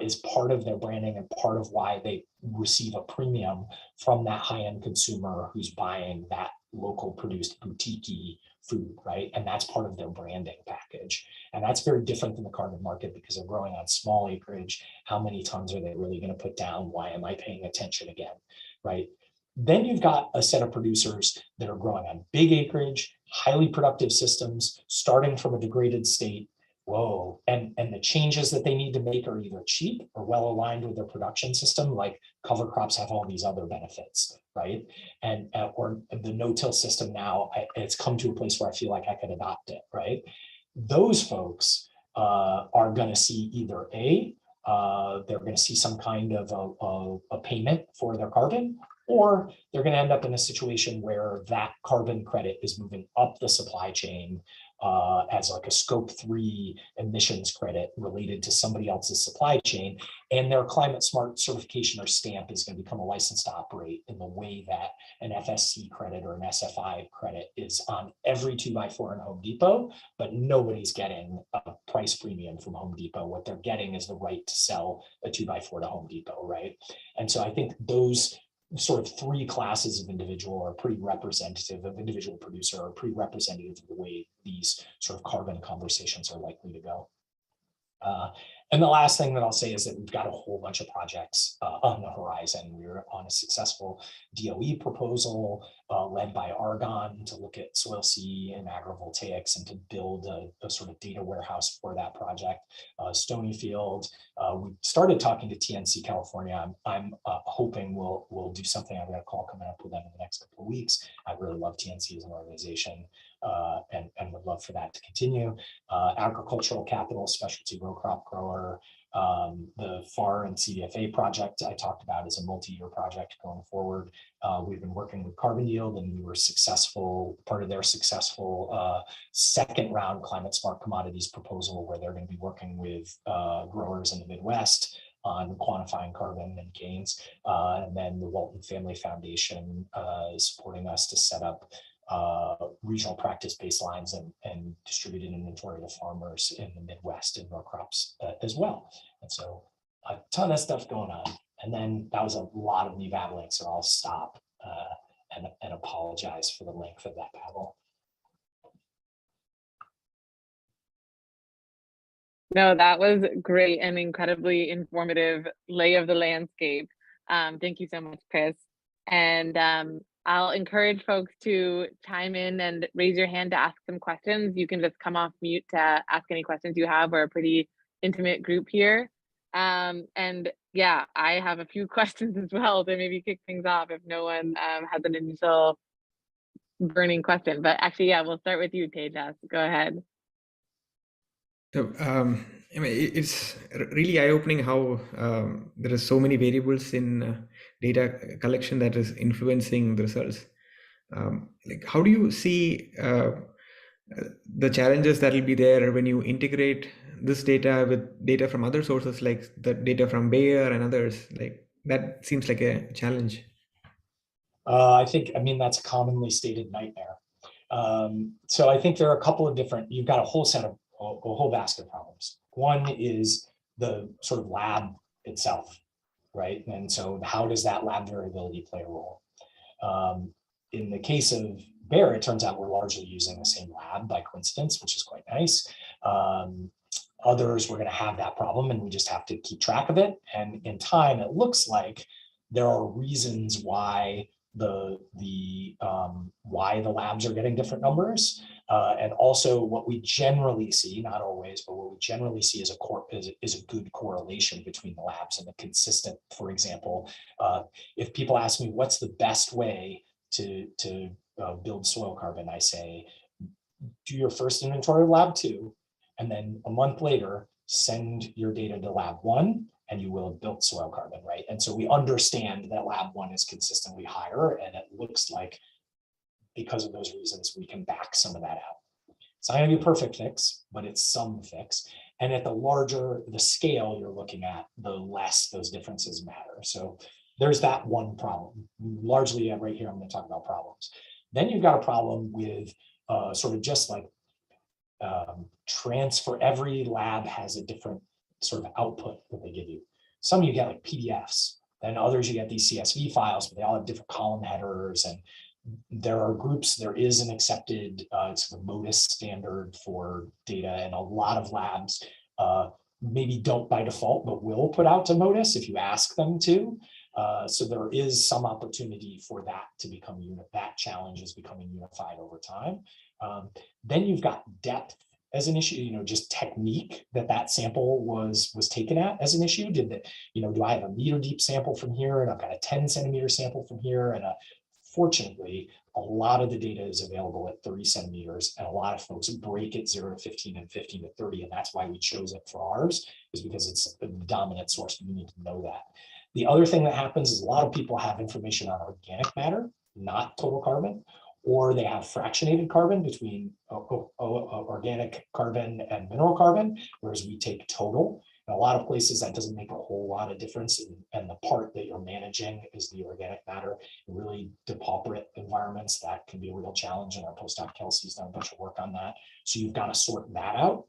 B: is part of their branding and part of why they receive a premium from that high-end consumer who's buying that local produced boutique-y food, right? And that's part of their branding package. And that's very different than the carbon market because they're growing on small acreage. How many tons are they really going to put down? Why am I paying attention again, right? Then you've got a set of producers that are growing on big acreage, highly productive systems, starting from a degraded state. Whoa. And the changes that they need to make are either cheap or well aligned with their production system, like cover crops have all these other benefits, right? And or the no-till system now, it's come to a place where I feel like I could adopt it, right? Those folks are going to see either they're going to see some kind of a payment for their carbon, or they're going to end up in a situation where that carbon credit is moving up the supply chain as like a scope 3 emissions credit related to somebody else's supply chain, and their climate smart certification or stamp is going to become a license to operate in the way that an FSC credit or an SFI credit is on every 2x4 in Home Depot, but nobody's getting a price premium from Home Depot. What they're getting is the right to sell a 2x4 to Home Depot, right? And so I think those sort of 3 classes of individual are pretty representative of individual producer, are pretty representative of the way these sort of carbon conversations are likely to go. And the last thing that I'll say is that we've got a whole bunch of projects on the horizon. We're on a successful DOE proposal led by Argonne to look at soil C and agrivoltaics and to build a sort of data warehouse for that project. Stonyfield, we started talking to TNC California. I'm hoping we'll do something. I've got a call coming up with them in the next couple of weeks. I really love TNC as an organization and would love for that to continue. Agricultural capital, specialty row crop grower. The FAR and CDFA project I talked about is a multi-year project going forward. We've been working with Carbon Yield, and we were successful, part of their successful second round climate smart commodities proposal, where they're going to be working with growers in the Midwest on quantifying carbon and gains. And then the Walton Family Foundation is supporting us to set up regional practice baselines and distributed inventory to farmers in the Midwest and row crops as well. And so a ton of stuff going on. And then that was a lot of new babblings, so I'll stop and apologize for the length of that babble.
A: No, that was great and incredibly informative lay of the landscape. Thank you so much, Kris. And I'll encourage folks to chime in and raise your hand to ask some questions. You can just come off mute to ask any questions you have. We're a pretty intimate group here. And yeah, I have a few questions as well to maybe kick things off if no one has an initial burning question. But actually, yeah, we'll start with you, Tejas. Go ahead.
C: So, I mean, it's really eye-opening how there are so many variables in data collection that is influencing the results. Like, how do you see the challenges that will be there when you integrate this data with data from other sources, like the data from Bayer and others? Like, that seems like a challenge.
B: I mean, that's a commonly stated nightmare. So I think there are a couple of different, you've got a whole set of, a whole basket of problems. One is the sort of lab itself, right? And so how does that lab variability play a role? In the case of Bayer, it turns out we're largely using the same lab by coincidence, which is quite nice. Others, we're going to have that problem, and we just have to keep track of it. And in time, it looks like there are reasons why the labs are getting different numbers, and also what we generally see, not always, but what we generally see is a good correlation between the labs and the consistent. For example, if people ask me what's the best way to build soil carbon, I say do your first inventory of lab 2, and then a month later send your data to lab 1, and you will have built soil carbon, right? And so we understand that lab 1 is consistently higher, and it looks like because of those reasons, we can back some of that out. It's not gonna be a perfect fix, but it's some fix. And at the larger the scale you're looking at, the less those differences matter. So there's that one problem. Largely right here, I'm gonna talk about problems. Then you've got a problem with sort of just like transfer. Every lab has a different sort of output that they give you. Some you get like PDFs, then others you get these CSV files, but they all have different column headers. And there are groups, there is an accepted sort of MODIS standard for data, and a lot of labs maybe don't by default, but will put out to MODIS if you ask them to. So there is some opportunity for that to become, that challenge is becoming unified over time. Then you've got depth as an issue, just technique that sample was taken at as an issue. Did that, do I have a meter deep sample from here, and I've got a 10 centimeter sample from here, and fortunately, a lot of the data is available at 30 centimeters, and a lot of folks break it 0 to 15 and 15 to 30, and that's why we chose it for ours, is because it's the dominant source. You need to know that. The other thing that happens is a lot of people have information on organic matter, not total carbon, or they have fractionated carbon between organic carbon and mineral carbon, whereas we take total. In a lot of places, that doesn't make a whole lot of difference. And the part that you're managing is the organic matter. In really depauperate environments, that can be a real challenge. And our postdoc Kelsey's done a bunch of work on that. So you've got to sort that out.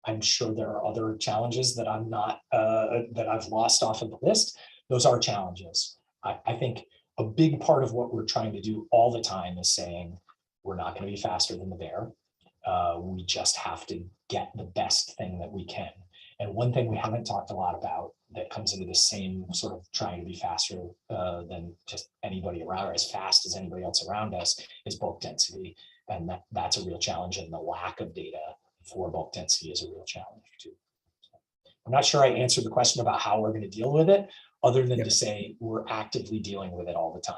B: I'm sure there are other challenges that I'm not, that I've lost off of the list. Those are challenges. I think a big part of what we're trying to do all the time is saying, we're not going to be faster than the bear. We just have to get the best thing that we can. And one thing we haven't talked a lot about that comes into the same sort of trying to be faster than just anybody around, or as fast as anybody else around us, is bulk density. And that's a real challenge, and the lack of data for bulk density is a real challenge too. I'm not sure I answered the question about how we're going to deal with it, other than to say we're actively dealing with it all the time.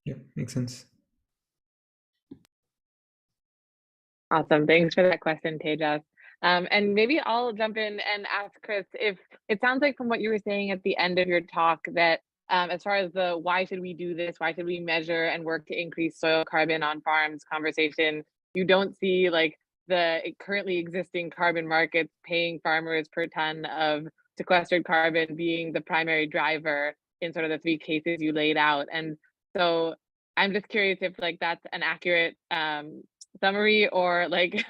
C: Yeah, makes sense.
A: Awesome. Thanks for that question, Tejas. And maybe I'll jump in and ask Kris, if it sounds like from what you were saying at the end of your talk that as far as the why should we do this, why should we measure and work to increase soil carbon on farms conversation, you don't see like the currently existing carbon markets paying farmers per ton of sequestered carbon being the primary driver in sort of the three cases you laid out. And so I'm just curious if like that's an accurate summary, or like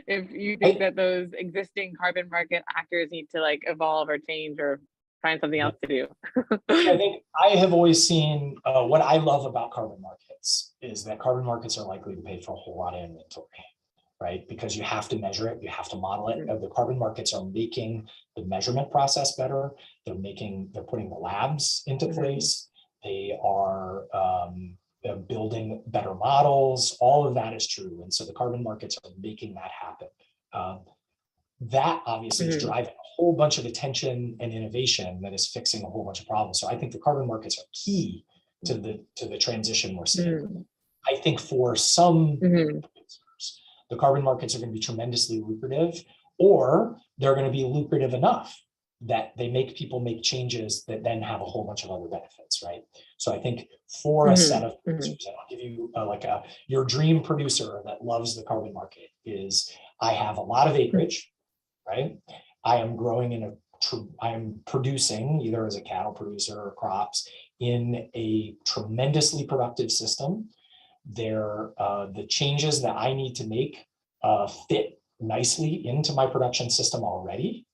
A: if you think that those existing carbon market actors need to like evolve or change or find something else to do.
B: I think I have always seen what I love about carbon markets is that carbon markets are likely to pay for a whole lot of inventory, right? Because you have to measure it, you have to model it. The carbon markets are making the measurement process better. They're putting the labs into place. They are building better models. All of that is true. And so the carbon markets are making that happen. That obviously is driving a whole bunch of attention and innovation that is fixing a whole bunch of problems. So I think the carbon markets are key to the transition we're seeing. I think for some producers, the carbon markets are going to be tremendously lucrative, or they're going to be lucrative enough that they make people make changes that then have a whole bunch of other benefits, right? So I think for a set of producers, and I'll give you your dream producer that loves the carbon market is, I have a lot of acreage, right? I am growing I am producing either as a cattle producer or crops in a tremendously productive system. The changes that I need to make fit nicely into my production system already.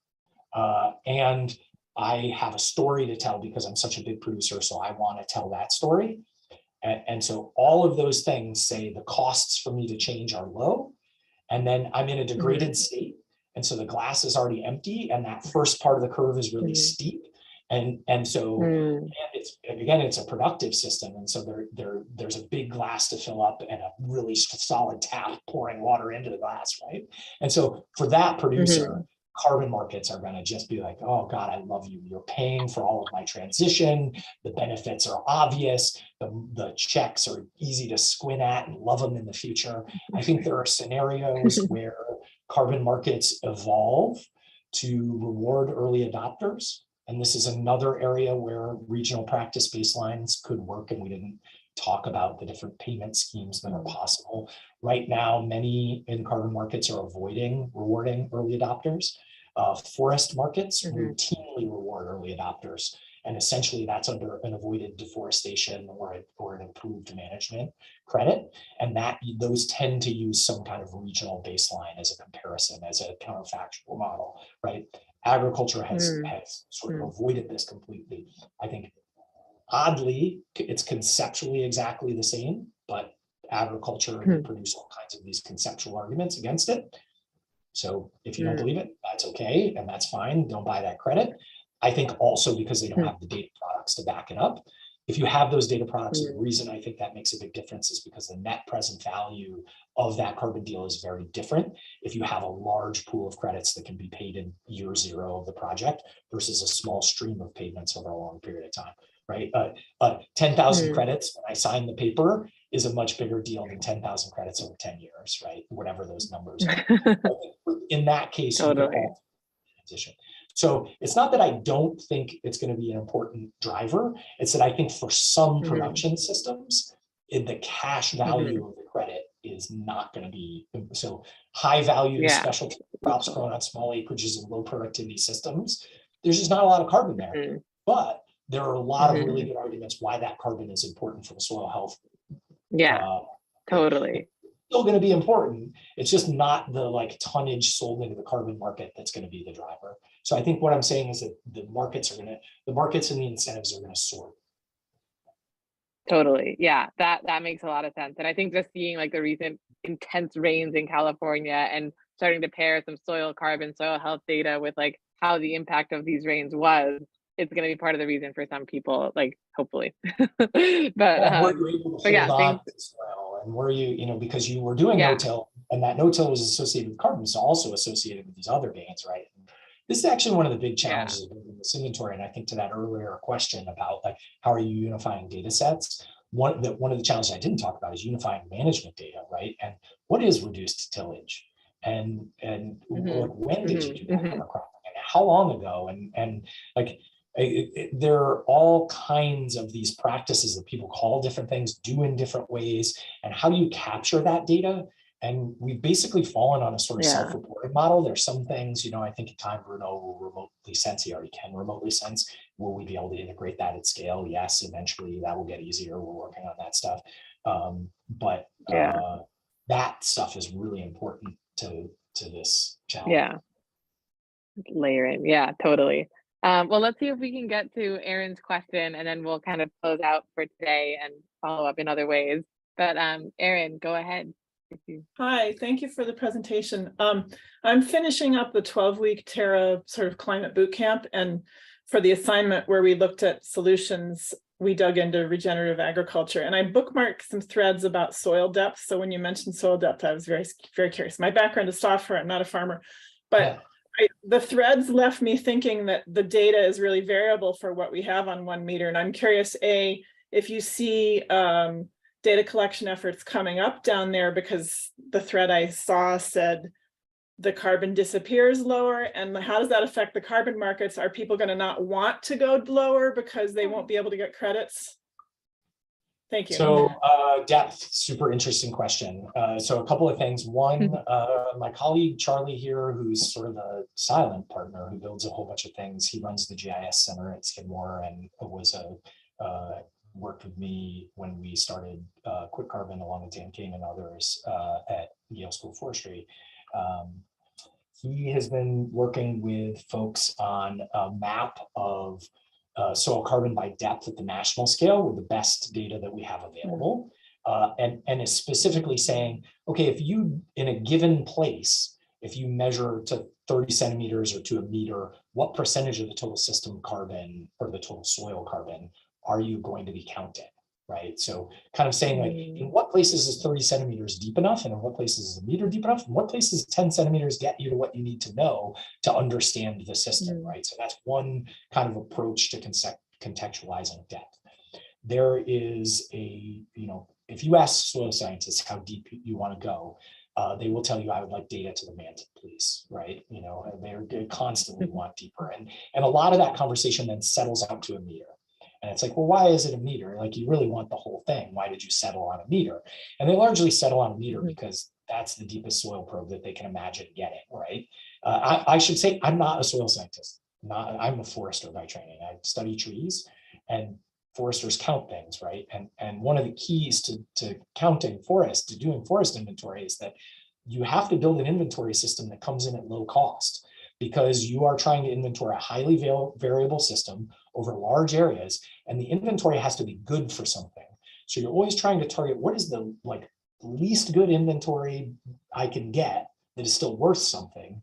B: And I have a story to tell because I'm such a big producer, so I want to tell that story. And so all of those things say the costs for me to change are low, and then I'm in a degraded state. And so the glass is already empty, and that first part of the curve is really steep. And so it's a productive system. And so there's a big glass to fill up and a really solid tap pouring water into the glass, right? And so for that producer, carbon markets are going to just be like, oh God, I love you. You're paying for all of my transition. The benefits are obvious. The checks are easy to squint at and love them in the future. I think there are scenarios where carbon markets evolve to reward early adopters. And this is another area where regional practice baselines could work. And we didn't talk about the different payment schemes that are possible. Right now, many in carbon markets are avoiding rewarding early adopters. Forest markets routinely reward early adopters. And essentially that's under an avoided deforestation or an improved management credit. And those tend to use some kind of regional baseline as a comparison, as a counterfactual model, right? Agriculture has sort of avoided this completely. I think oddly, it's conceptually exactly the same, but agriculture produce all kinds of these conceptual arguments against it. So if you don't believe it, that's okay, and that's fine. Don't buy that credit. I think also because they don't have the data products to back it up. If you have those data products, the reason I think that makes a big difference is because the net present value of that carbon deal is very different if you have a large pool of credits that can be paid in year zero of the project versus a small stream of payments over a long period of time, right? 10,000 credits when I sign the paper is a much bigger deal than 10,000 credits over 10 years, right? Whatever those numbers are. In that case,
A: Totally.
B: you can transition. So it's not that I don't think it's going to be an important driver. It's that I think for some production systems, the cash value of the credit is not going to be, so high value specialty crops grown on small acreages and low productivity systems, there's just not a lot of carbon there. But there are a lot of really good arguments why that carbon is important for the soil health.
A: Totally.
B: Still going to be important. It's just not the like tonnage sold into the carbon market that's going to be the driver. So I think what I'm saying is that the markets and the incentives are going to sort.
A: Totally. Yeah, that makes a lot of sense. And I think just seeing like the recent intense rains in California and starting to pair some soil carbon, soil health data with like how the impact of these rains was, it's going to be part of the reason for some people, like hopefully. But
B: were you able to hold on to soil, and were you, because you were doing no-till, and that no-till was associated with carbon, so also associated with these other gains, right? And this is actually one of the big challenges of building this inventory. And I think to that earlier question about like, how are you unifying data sets? One of the challenges I didn't talk about is unifying management data, right? And what is reduced tillage? And when did you do that cover cropping? And how long ago? And like, there are all kinds of these practices that people call different things, do in different ways, and how do you capture that data? And we've basically fallen on a sort of self-reported model. There's some things, I think in time Bruno will remotely sense, he already can remotely sense. Will we be able to integrate that at scale? Yes, eventually that will get easier. We're working on that stuff. But that stuff is really important to this challenge.
A: Yeah, layering. Yeah, totally. Well, let's see if we can get to Aaron's question, and then we'll kind of close out for today and follow up in other ways. But Aaron, go ahead.
D: Hi, thank you for the presentation. I'm finishing up the 12-week Terra sort of climate boot camp, and for the assignment where we looked at solutions, we dug into regenerative agriculture, and I bookmarked some threads about soil depth. So when you mentioned soil depth, I was very, very curious. My background is software, I'm not a farmer, but the threads left me thinking that the data is really variable for what we have on 1 meter. And I'm curious, if you see data collection efforts coming up down there, because the thread I saw said the carbon disappears lower, and how does that affect the carbon markets? Are people going to not want to go lower because they won't be able to get credits? Thank you.
B: So depth, super interesting question. So a couple of things. One, my colleague Charlie here, who's sort of a silent partner who builds a whole bunch of things, he runs the GIS Center at Skidmore and was worked with me when we started Quick Carbon along with Dan King and others at Yale School of Forestry. He has been working with folks on a map of soil carbon by depth at the national scale with the best data that we have available, and is specifically saying, okay, if you in a given place, if you measure to 30 centimeters or to a meter, what percentage of the total system carbon or the total soil carbon are you going to be counting, right? So kind of saying like, in what places is 30 centimeters deep enough, and in what places is a meter deep enough, and what places 10 centimeters get you to what you need to know to understand the system, right? So that's one kind of approach to contextualizing depth. There is if you ask soil scientists how deep you want to go, they will tell you, I would like data to the mantle, please, right? They constantly want deeper. And a lot of that conversation then settles out to a meter. And it's like, well, why is it a meter? Like, you really want the whole thing. Why did you settle on a meter? And they largely settle on a meter because that's the deepest soil probe that they can imagine getting, right? I should say, I'm not a soil scientist. I'm a forester by training. I study trees, and foresters count things, right? And one of the keys to counting forest, to doing forest inventory, is that you have to build an inventory system that comes in at low cost, because you are trying to inventory a highly variable system over large areas, and the inventory has to be good for something. So you're always trying to target what is the least good inventory I can get that is still worth something,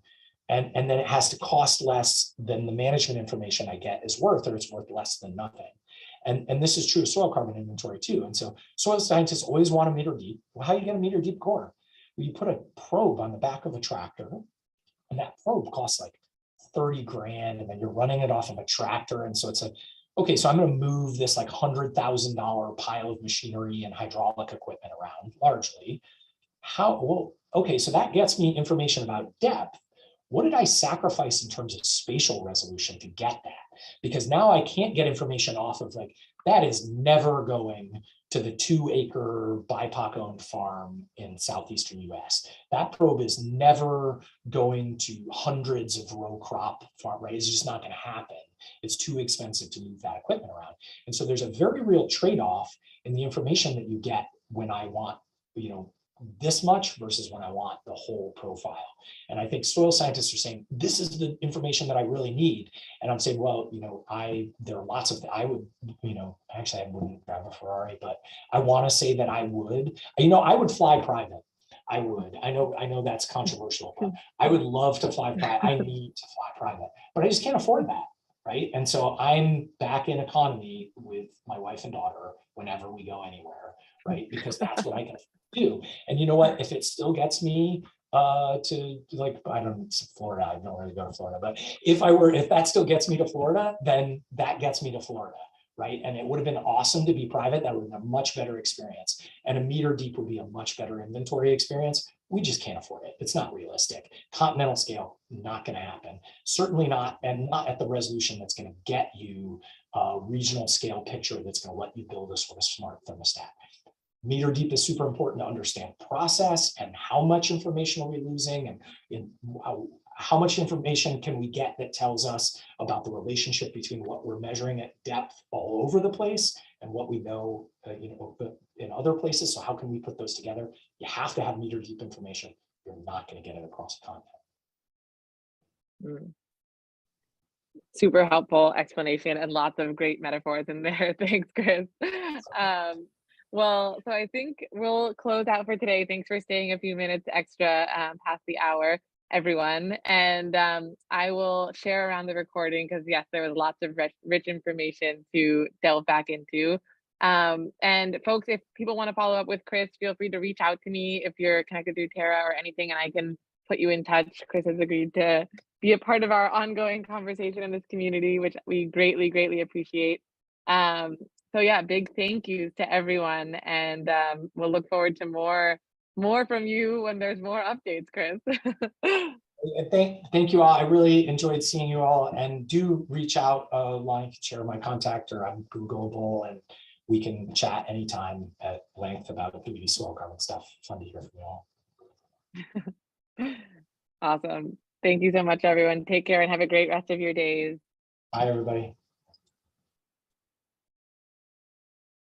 B: and then it has to cost less than the management information I get is worth, or it's worth less than nothing. And this is true of soil carbon inventory too. And so soil scientists always want a meter deep. Well, how do you get a meter deep core? Well, you put a probe on the back of a tractor, and that probe costs like 30 grand, and then you're running it off of a tractor. And so it's like, okay, so I'm going to move this like $100,000 pile of machinery and hydraulic equipment around largely. Okay, so that gets me information about depth. What did I sacrifice in terms of spatial resolution to get that? because now I can't get information off of like, that is never going to the 2-acre BIPOC owned farm in southeastern US. That probe is never going to hundreds of row crop farm, right? It's just not going to happen. It's too expensive to move that equipment around. And so there's a very real trade-off in the information that you get when I want, this much versus when I want the whole profile. And I think soil scientists are saying, this is the information that I really need. And I'm saying, well, there are lots of, I would, actually I wouldn't drive a Ferrari, but I want to say that I would, I would fly private. I would, I know that's controversial, but I would love to fly private. I need to fly private, but I just can't afford that. Right. And so I'm back in economy with my wife and daughter whenever we go anywhere. Right. Because that's what I can do. And you know what, if it still gets me to like, I don't, Florida, I don't really go to Florida, but if that still gets me to Florida, then that gets me to Florida, right? And it would have been awesome to be private. That would have been a much better experience. And a meter deep would be a much better inventory experience. We just can't afford it. It's not realistic. Continental scale, not going to happen. Certainly not, and not at the resolution that's going to get you a regional scale picture that's going to let you build a sort of smart thermostat. Meter deep is super important to understand process and how much information are we losing, and how much information can we get that tells us about the relationship between what we're measuring at depth all over the place and what we know, in other places. So how can we put those together? You have to have meter deep information. You're not going to get it across the continent.
A: Super helpful explanation and lots of great metaphors in there. Thanks, Kris. Well, so I think we'll close out for today. Thanks for staying a few minutes extra past the hour, everyone. And I will share around the recording because yes, there was lots of rich information to delve back into. And folks, if people want to follow up with Kris, feel free to reach out to me if you're connected through Terra or anything, and I can put you in touch. Kris has agreed to be a part of our ongoing conversation in this community, which we greatly, greatly appreciate. So yeah, big thank yous to everyone, and we'll look forward to more from you when there's more updates, Kris.
B: Thank you all. I really enjoyed seeing you all, and do reach out. Lonnie can share my contact, or I'm Googleable, and we can chat anytime at length about 3D soil carbon stuff. Fun to hear from you all.
A: Awesome. Thank you so much, everyone. Take care and have a great rest of your days.
B: Bye, everybody.